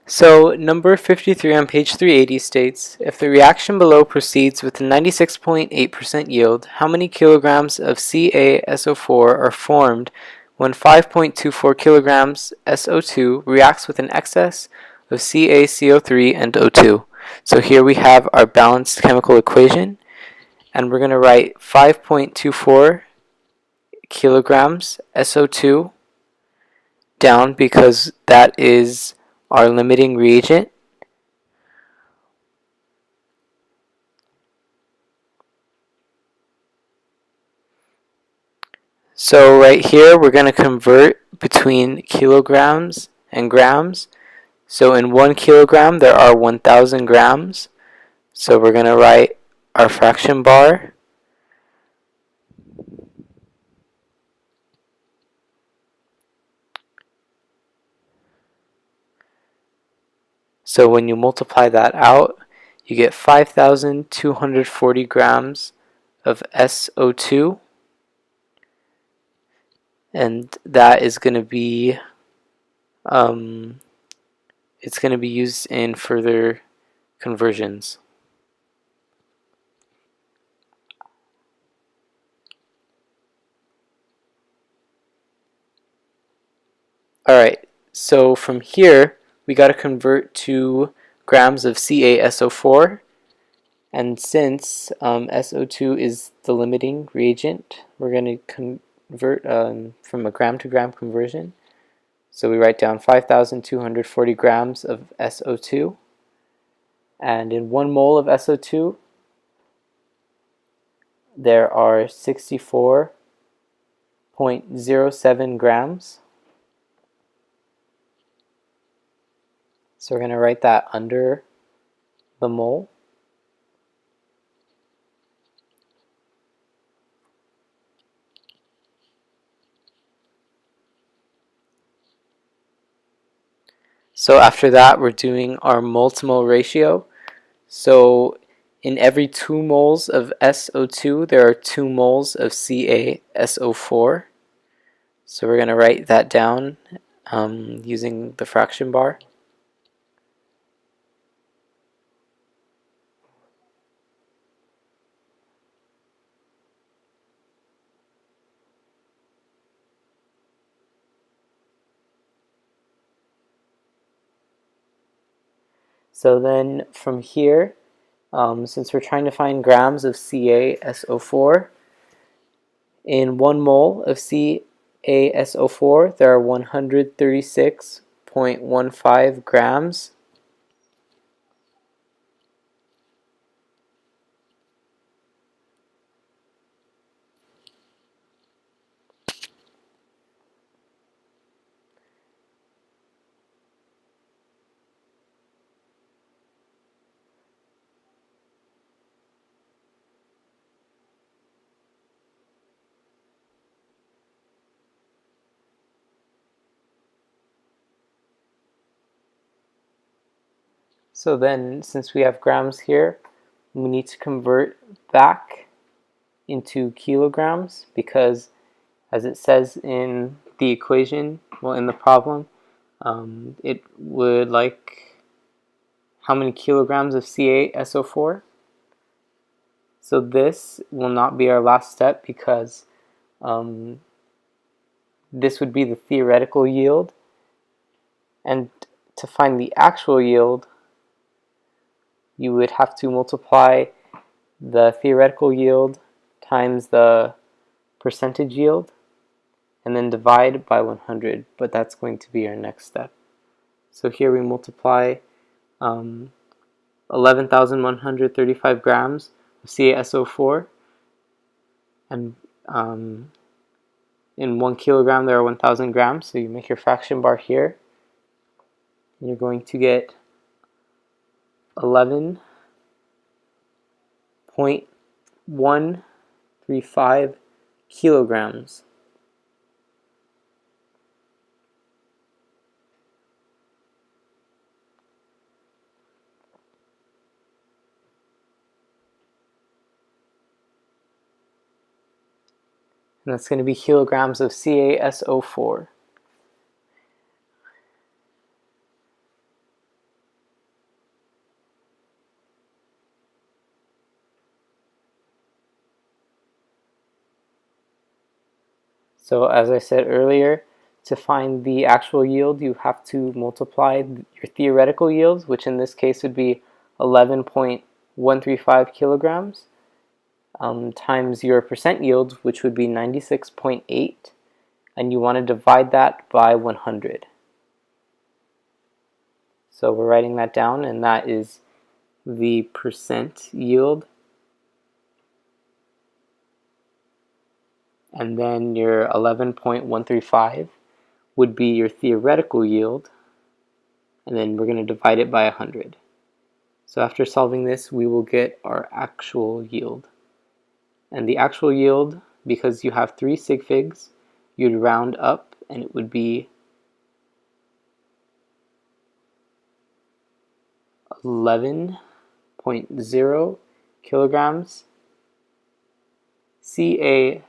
So number 53 on page 380 states, if the reaction below proceeds with a 96.8% yield, how many kilograms of CaSO4 are formed when 5.24 kilograms SO2 reacts with an excess of CaCO3 and O2? So here we have our balanced chemical equation, and we're going to write 5.24 kilograms SO2 down because that is our limiting reagent. So right here we're going to convert between kilograms and grams. So in 1 kilogram there are 1,000 grams. So we're going to write our fraction bar. So when you multiply that out, you get 5,240 grams of SO2. And that is going to be it's going to be used in further conversions. Alright, so from here we got to convert to grams of CaSO4, and since SO2 is the limiting reagent, we're going to convert from a gram to gram conversion. So we write down 5,240 grams of SO2, and in 1 mole of SO2 there are 64.07 grams. So we're going to write that under the mole. So after that, we're doing our mole to mole ratio. So in every 2 moles of SO2, there are 2 moles of CaSO4. So we're going to write that down using the fraction bar. So then from here, since we're trying to find grams of CaSO4, in 1 mole of CaSO4, there are 136.15 grams. So then, since we have grams here, we need to convert back into kilograms because, as it says in the equation, well, in the problem, it would like how many kilograms of CaSO4. So this will not be our last step because this would be the theoretical yield, and to find the actual yield, you would have to multiply the theoretical yield times the percentage yield and then divide by 100, but that's going to be our next step. So here we multiply 11,135 grams of CaSO4, and in 1 kilogram there are 1,000 grams, so you make your fraction bar here, and you're going to get 11.135 kilograms. And that's going to be kilograms of CaSO4. So as I said earlier, to find the actual yield, you have to multiply your theoretical yield, which in this case would be 11.135 kilograms, times your percent yield, which would be 96.8, and you want to divide that by 100. So we're writing that down, and that is the percent yield. And then your 11.135 would be your theoretical yield, and then we're going to divide it by 100. So after solving this, we will get our actual yield. And the actual yield, because you have 3 sig figs, you'd round up, and it would be 11.0 kilograms CaSO4.